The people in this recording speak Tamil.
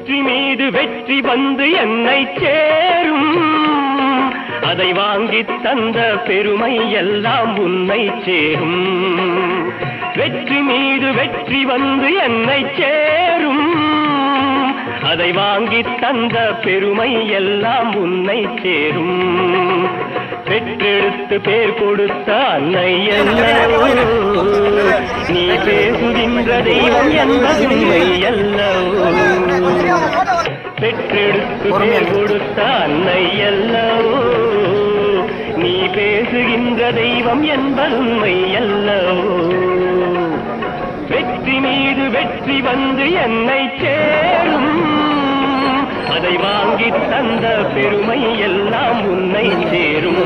வெற்றி மீது வெற்றி வந்து என்னை சேரும், அதை வாங்கி தந்த பெருமை எல்லாம் உன்னை சேரும். வெற்றி மீது வெற்றி வந்து என்னை சேரும், அதை வாங்கி தந்த பெருமை எல்லாம் உன்னை சேரும். பெற்றெடுத்து பேர் கொடுத்த அன்னை அல்லவோ, நீ பேசுகின்ற தெய்வம் என்பது உண்மை அல்லவோ. பெற்றெடுத்து பேர் கொடுத்த அன்னை அல்லவோ, நீ பேசுகின்ற தெய்வம் என்பது உண்மை அல்லவோ. வெற்றி மீது வெற்றி வந்து என்னை சேரும், அதை வாங்கி தந்த பெருமை எல்லாம் உன்னை சேரும்.